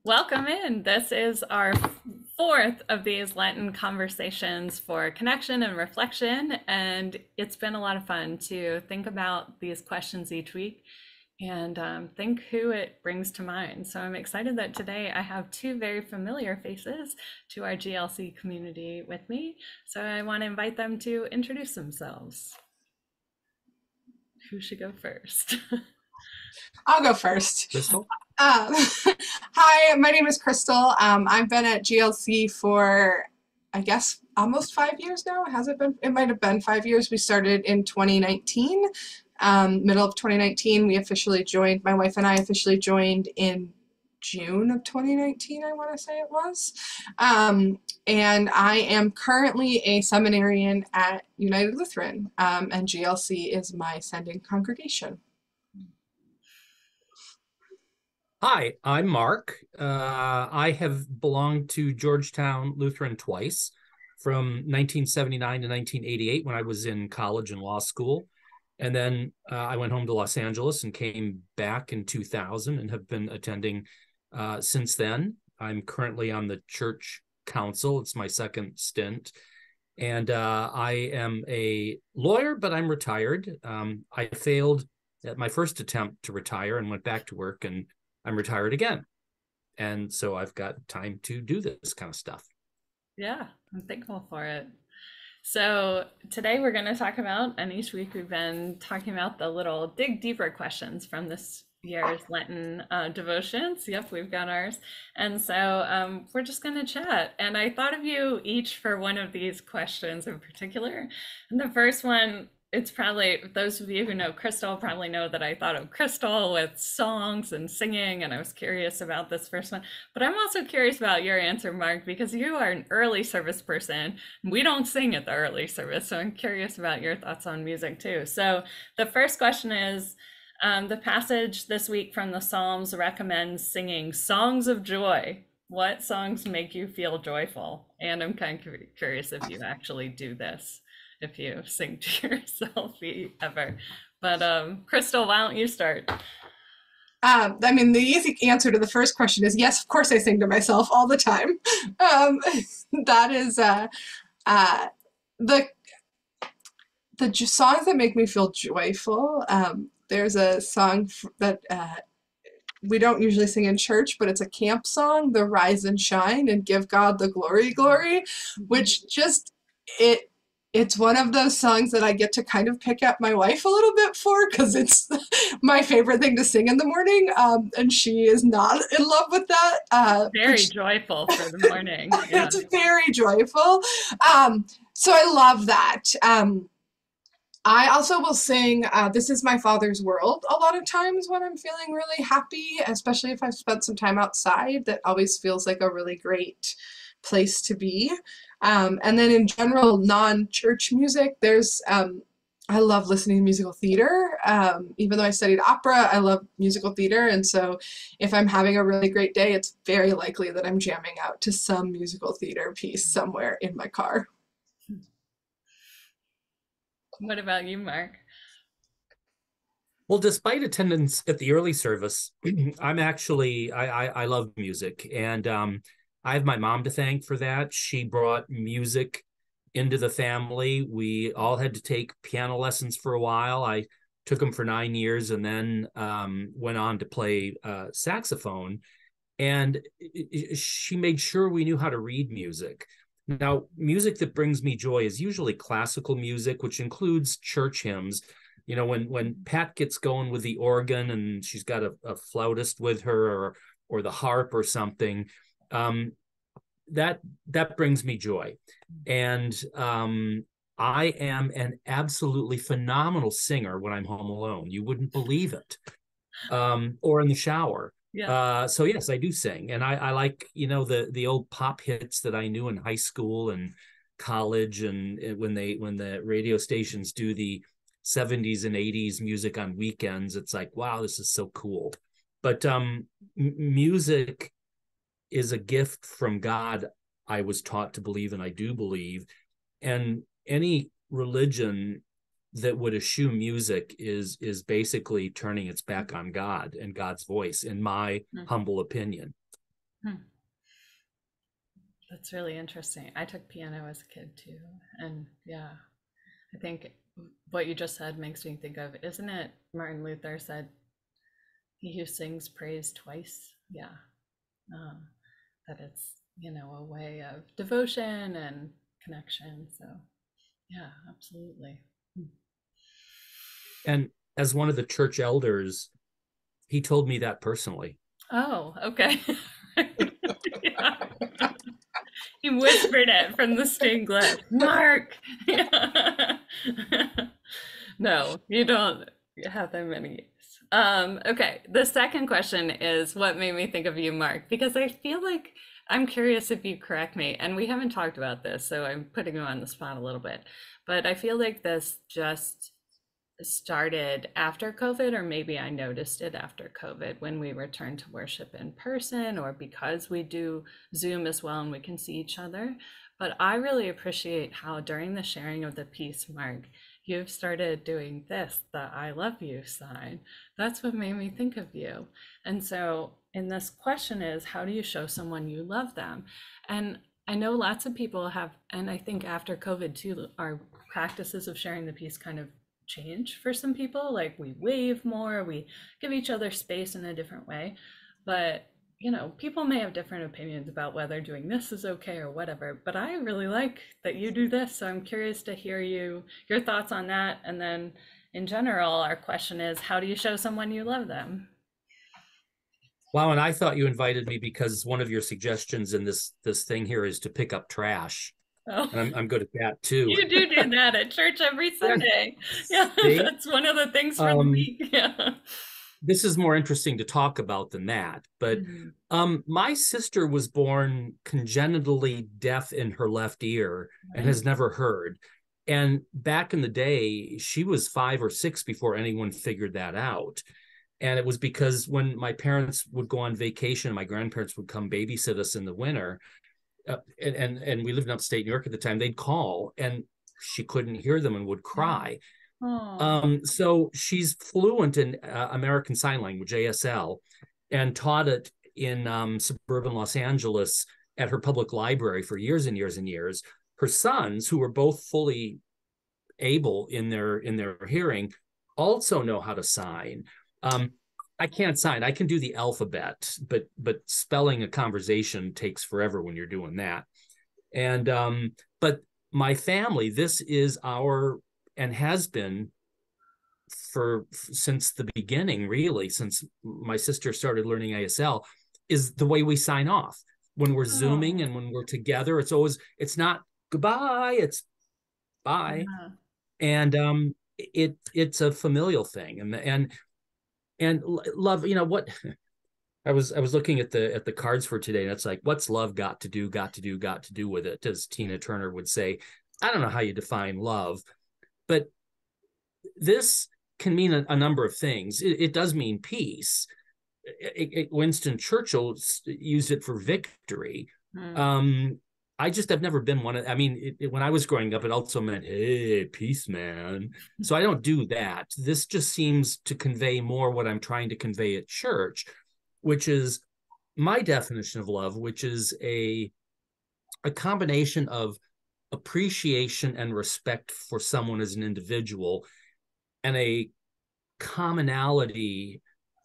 Welcome in. This is our fourth of these Lenten conversations for connection and reflection. And it's been a lot of fun to think about these questions each week and think who it brings to mind. So I'm excited that today I have two very familiar faces to our GLC community with me. So I want to invite them to introduce themselves. Who should go first? I'll go first. Krystal? Hi, my name is Krystal. I've been at GLC for, I guess, almost 5 years now. Has it been? It might have been 5 years. We started in 2019. Middle of 2019, my wife and I officially joined in June of 2019, I want to say it was. And I am currently a seminarian at United Lutheran, and GLC is my sending congregation. Hi, I'm Mark. I have belonged to Georgetown Lutheran twice, from 1979 to 1988 when I was in college and law school. And then I went home to Los Angeles and came back in 2000 and have been attending since then. I'm currently on the church council. It's my second stint. And I am a lawyer, but I'm retired. I failed at my first attempt to retire and went back to work, and I'm retired again. And so I've got time to do this kind of stuff. Yeah, I'm thankful for it. So today we're going to talk about, and each week we've been talking about the little dig deeper questions from this year's Lenten devotions. Yep, we've got ours. And so we're just going to chat. And I thought of you each for one of these questions in particular. And the first one, it's probably, those of you who know Krystal probably know that I thought of Krystal with songs and singing, and I was curious about this first one. But I'm also curious about your answer, Mark, because you are an early service person. We don't sing at the early service, so I'm curious about your thoughts on music too. So the first question is, the passage this week from the Psalms recommends singing songs of joy. What songs make you feel joyful? And I'm kind of curious if you actually do this, if you sing to yourself ever. But Krystal, why don't you start? The easy answer to the first question is yes, of course I sing to myself all the time. That is the songs that make me feel joyful. There's a song that we don't usually sing in church, but it's a camp song, the Rise and Shine and Give God the Glory, Glory, which just, it's one of those songs that I get to kind of pick up my wife a little bit for, because it's my favorite thing to sing in the morning, and she is not in love with that. Very joyful for the morning. Yeah. It's very joyful. So I love that. I also will sing This Is My Father's World a lot of times when I'm feeling really happy, especially if I've spent some time outside. That always feels like a really great place to be. And then in general, non-church music, I love listening to musical theater. Even though I studied opera, I love musical theater. And so if I'm having a really great day, it's very likely that I'm jamming out to some musical theater piece somewhere in my car. What about you, Mark? Well, despite attendance at the early service, I love music. And I have my mom to thank for that. She brought music into the family. We all had to take piano lessons for a while. I took them for 9 years and then went on to play saxophone. And she made sure we knew how to read music. Now, music that brings me joy is usually classical music, which includes church hymns. You know, when Pat gets going with the organ and she's got a flautist with her, or the harp or something, that brings me joy. And I am an absolutely phenomenal singer when I'm home alone. You wouldn't believe it. Or in the shower. Yeah. So yes, I do sing, and I like, the old pop hits that I knew in high school and college, and when the radio stations do the 70s and 80s music on weekends, it's like, wow, this is so cool. But music is a gift from God, I was taught to believe, and I do believe. And any religion that would eschew music is basically turning its back on God and God's voice, in my humble opinion. Hmm. That's really interesting. I took piano as a kid too. And yeah, I think what you just said makes me think of, isn't it Martin Luther said, he who sings praise twice? Yeah. Um, that it's, a way of devotion and connection. So yeah, absolutely. And as one of the church elders, he told me that personally. Oh, okay. Yeah. He whispered it from the stained glass. Mark. Yeah. No, you don't have that many years. Okay. The second question is what made me think of you, Mark? Because I feel like I'm curious if you correct me, and we haven't talked about this, so I'm putting you on the spot a little bit. But I feel like this just started after COVID, or maybe I noticed it after COVID when we returned to worship in person, or because we do Zoom as well and we can see each other. But I really appreciate how during the sharing of the peace, Mark, you've started doing this, the I love you sign. That's what made me think of you. And so, in this question is, how do you show someone you love them? And I know lots of people have, and I think after COVID too, our practices of sharing the peace kind of change for some people. Like we wave more, we give each other space in a different way. But, people may have different opinions about whether doing this is okay or whatever. But I really like that you do this. So I'm curious to hear your thoughts on that. And then in general, our question is, how do you show someone you love them? Wow, and I thought you invited me because one of your suggestions in this thing here is to pick up trash. Oh, And I'm good at that too. you do that at church every Yeah. Sunday. Yeah, See? that's one of the things for the week. Yeah. This is more interesting to talk about than that. But Mhm. my sister was born congenitally deaf in her left ear and Right. has never heard. And back in the day, she was 5 or 6 before anyone figured that out. And it was because when my parents would go on vacation, my grandparents would come babysit us in the winter, and we lived in upstate New York at the time. They'd call, and she couldn't hear them and would Yeah. cry. Oh. So she's fluent in American Sign Language, ASL, and taught it in suburban Los Angeles at her public library for years and years and years. Her sons, who were both fully able in their hearing, also know how to sign. I can't sign. I can do the alphabet, but spelling a conversation takes forever when you're doing that. And but my family, this is our and has been for since the beginning, really, since my sister started learning ASL, is the way we sign off when we're zooming Oh. and when we're together. It's not goodbye, it's bye. Yeah. And it's a familial thing, and love, what I was looking at the cards for today, and it's like, what's love got to do with it, as Tina Turner would say. I don't know how you define love, but this can mean a number of things. It does mean peace. Winston Churchill used it for victory. Mm. Um, I just have never been one of. I mean, when I was growing up, it also meant, "Hey, peace, man." So I don't do that. This just seems to convey more what I'm trying to convey at church, which is my definition of love, which is a combination of appreciation and respect for someone as an individual, and a commonality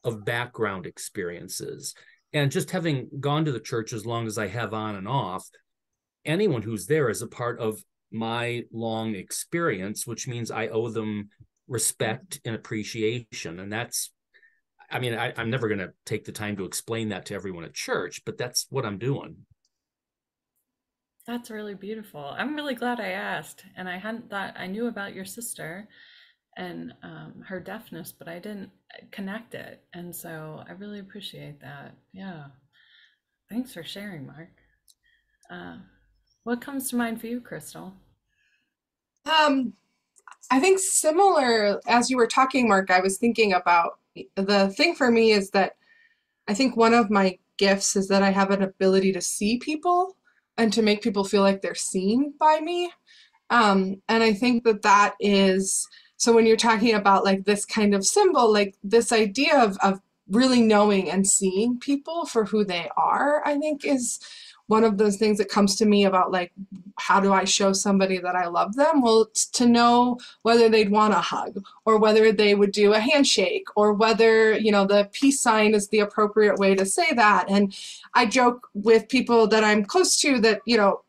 of background experiences. And just having gone to the church as long as I have on and off, anyone who's there is a part of my long experience, which means I owe them respect and appreciation. And that's, I mean, I'm never going to take the time to explain that to everyone at church, but that's what I'm doing. That's really beautiful. I'm really glad I asked. And I hadn't thought, I knew about your sister and her deafness, but I didn't connect it. And so I really appreciate that. Yeah. Thanks for sharing, Mark. Uh, what comes to mind for you, Krystal? Um, I think similar as you were talking, Mark, I was thinking about the thing for me is that I think one of my gifts is that I have an ability to see people and to make people feel like they're seen by me. And I think that so when you're talking about like this kind of symbol, like this idea of really knowing and seeing people for who they are, I think is one of those things that comes to me about like, how do I show somebody that I love them? Well, it's to know whether they'd want a hug or whether they would do a handshake or whether, you know, the peace sign is the appropriate way to say that. And I joke with people that I'm close to that, you know,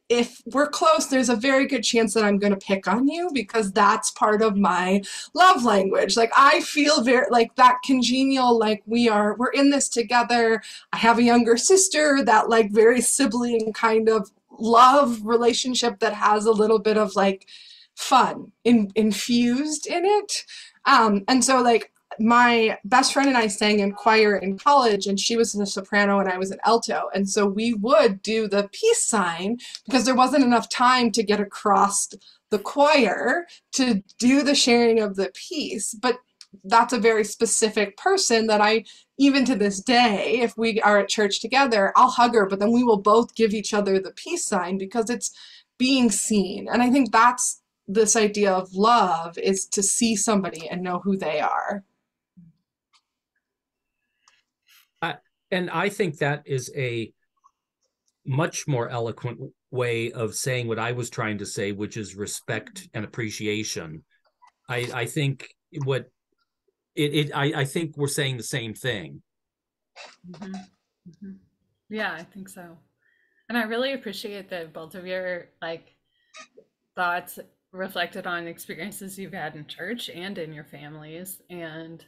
if we're close, there's a very good chance that I'm going to pick on you because that's part of my love language. Like I feel very like that congenial, like we're in this together. I have a younger sister, that like very sibling kind of love relationship that has a little bit of like fun infused in it. And so like my best friend and I sang in choir in college, and she was a soprano and I was an alto. And so we would do the peace sign because there wasn't enough time to get across the choir to do the sharing of the peace. But that's a very specific person that I, even to this day, if we are at church together, I'll hug her, but then we will both give each other the peace sign because it's being seen. And I think that's this idea of love, is to see somebody and know who they are. And I think that is a much more eloquent way of saying what I was trying to say, which is respect and appreciation. I think what I think we're saying the same thing. Mm-hmm. Mm-hmm. Yeah, I think so. And I really appreciate that both of your like thoughts reflected on experiences you've had in church and in your families. And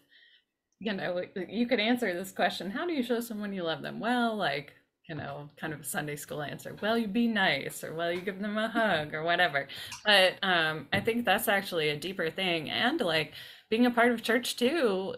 you know, you could answer this question, how do you show someone you love them? Well, like, you know, kind of a Sunday school answer. Well, you be nice, or well, you give them a hug or whatever. But I think that's actually a deeper thing. And like being a part of church too,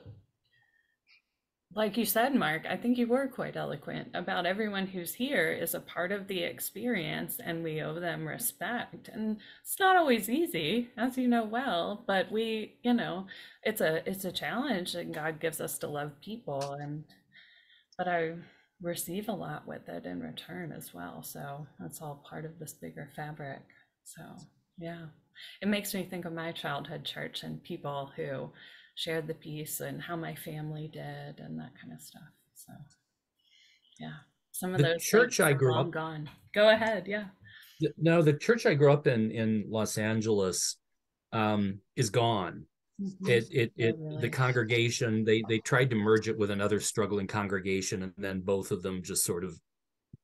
like you said, Mark, I think you were quite eloquent about everyone who's here is a part of the experience and we owe them respect. And it's not always easy, as you know well, but we, you know, it's a challenge that God gives us to love people, and but I receive a lot with it in return as well. So that's all part of this bigger fabric. So yeah. It makes me think of my childhood church and people who shared the peace and how my family did and that kind of stuff. So yeah, some of The those church saints I are grew long up gone. Go ahead. Yeah. No, the church I grew up in Los Angeles is gone. Mm-hmm. It Oh, the really? congregation, they tried to merge it with another struggling congregation, and then both of them just sort of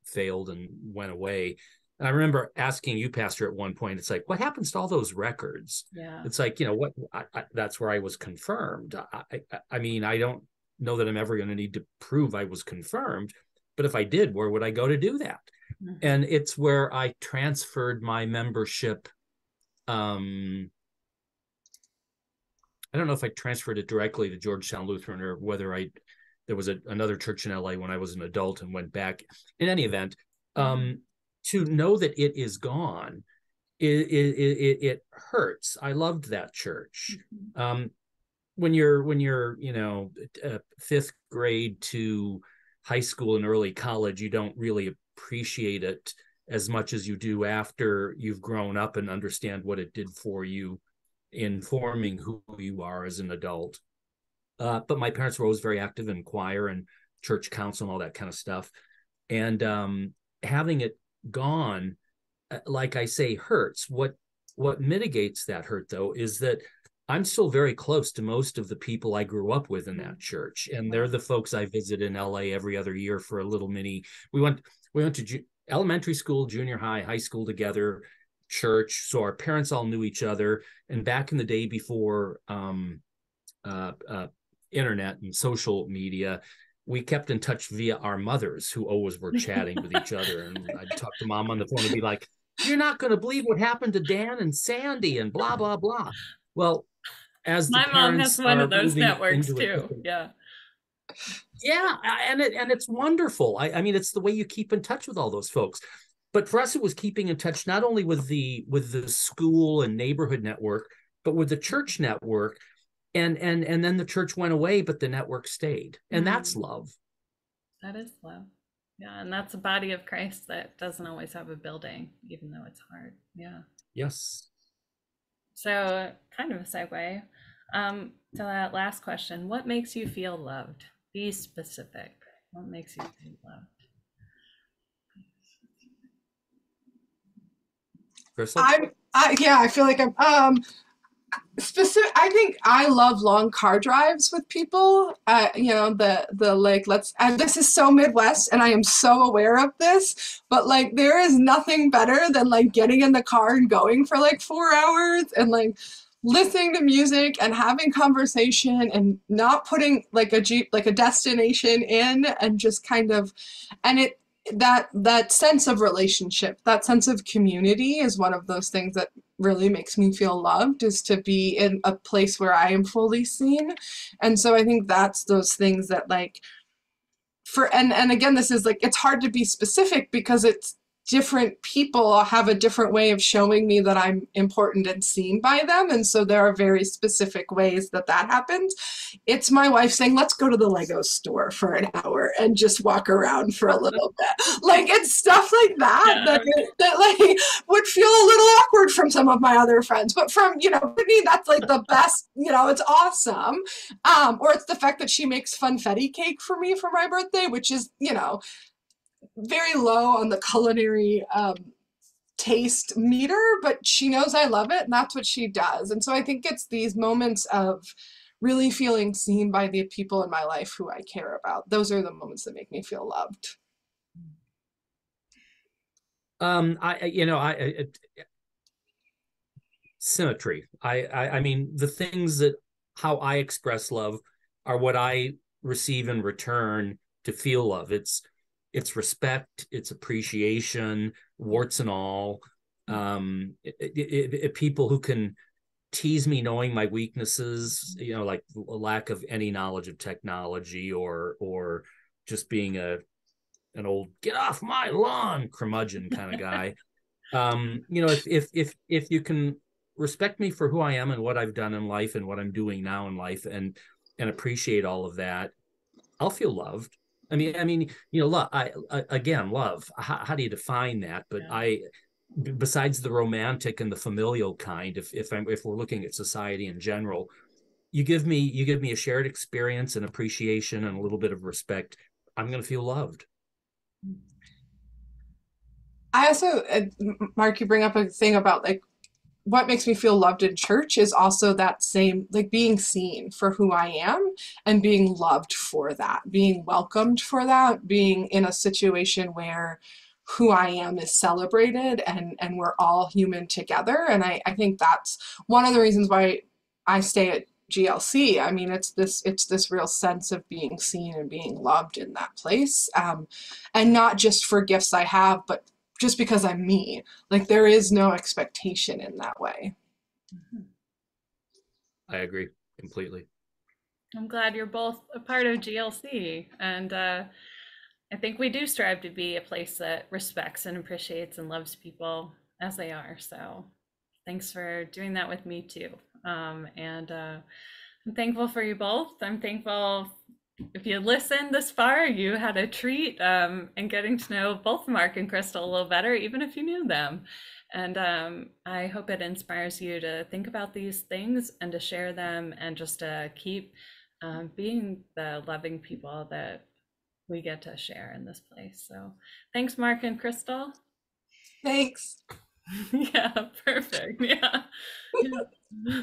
failed and went away. And I remember asking you, Pastor, at one point, it's like, what happens to all those records? Yeah. It's like, you know, that's where I was confirmed. I mean, I don't know that I'm ever going to need to prove I was confirmed, but if I did, where would I go to do that? Mm-hmm. And it's where I transferred my membership. I don't know if I transferred it directly to Georgetown Lutheran or whether there was another church in LA when I was an adult and went back. In any event, Yeah. to know that it is gone, it hurts. I loved that church. Mm-hmm. When you're you know, fifth grade to high school and early college, you don't really appreciate it as much as you do after you've grown up and understand what it did for you in forming who you are as an adult. But my parents were always very active in choir and church council and all that kind of stuff. And having it gone, like I say, hurts. What mitigates that hurt, though, is that I'm still very close to most of the people I grew up with in that church, and they're Wow. the folks I visit in LA every other year for a little mini. We went to elementary school, junior high, high school together, church. So our parents all knew each other. And back in the day before uh, uh, internet and social media, we kept in touch via our mothers, who always were chatting with each other. And I'd talk to mom on the phone and be like, "You're not going to believe what happened to Dan and Sandy and blah, blah, blah." Well, as the My mom has parents one of are those moving networks into a too. different, Yeah. yeah, and it's wonderful. I mean, it's the way you keep in touch with all those folks. But for us, it was keeping in touch not only with the school and neighborhood network, but with the church network. And then the church went away, but the network stayed, and that's Mm. love. That is love. Yeah, and that's a body of Christ that doesn't always have a building, even though it's hard. Yeah. Yes. So, kind of a segue. So that last question, what makes you feel loved? Be specific. What makes you feel loved? Krystal? Yeah, I feel like I'm specific. I think I love long car drives with people. The like, let's, and this is so Midwest and I am so aware of this, but like there is nothing better than like getting in the car and going for like 4 hours and like listening to music and having conversation and not putting like a destination in, and just kind of, and it, that sense of relationship, that sense of community is one of those things that really makes me feel loved, is to be in a place where I am fully seen. And so I think that's those things that like, and again, this is like, it's hard to be specific because it's different people have a different way of showing me that I'm important and seen by them. And so there are very specific ways that that happens. It's my wife saying, let's go to the Lego store for an hour and just walk around for a little bit. Like, it's stuff like that Yeah. that like would feel a little awkward from some of my other friends, but from, Whitney, that's like the best, it's awesome. Or it's the fact that she makes funfetti cake for me for my birthday, which is, very low on the culinary taste meter, but she knows I love it, and that's what she does. And so I think it's these moments of really feeling seen by the people in my life who I care about. Those are the moments that make me feel loved. Symmetry. I mean, the things that how I express love are what I receive in return to feel love. It's respect, it's appreciation, warts and all. People who can tease me knowing my weaknesses, like a lack of any knowledge of technology, or just being an old get off my lawn curmudgeon kind of guy. If you can respect me for who I am and what I've done in life and what I'm doing now in life, and appreciate all of that, I'll feel loved. Love. Again, love. How do you define that? But Yeah. Besides the romantic and the familial kind, if we're looking at society in general, you give me a shared experience and appreciation and a little bit of respect, I'm going to feel loved. I also, Mark, you bring up a thing about like what makes me feel loved in church is also that same, like being seen for who I am and being loved for that, being welcomed for that, being in a situation where who I am is celebrated, and we're all human together. And I think that's one of the reasons why I stay at GLC. I mean, it's this real sense of being seen and being loved in that place, and not just for gifts I have, but just because I'm me. Like, there is no expectation in that way. Mhm. I agree completely. I'm glad you're both a part of GLC. And I think we do strive to be a place that respects and appreciates and loves people as they are. So thanks for doing that with me too. And I'm thankful for you both. I'm thankful if you listened this far, you had a treat in getting to know both Mark and Krystal a little better, even if you knew them. And I hope it inspires you to think about these things and to share them and just to keep being the loving people that we get to share in this place. So thanks, Mark and Krystal. Thanks. Yeah, perfect. Yeah. Yeah.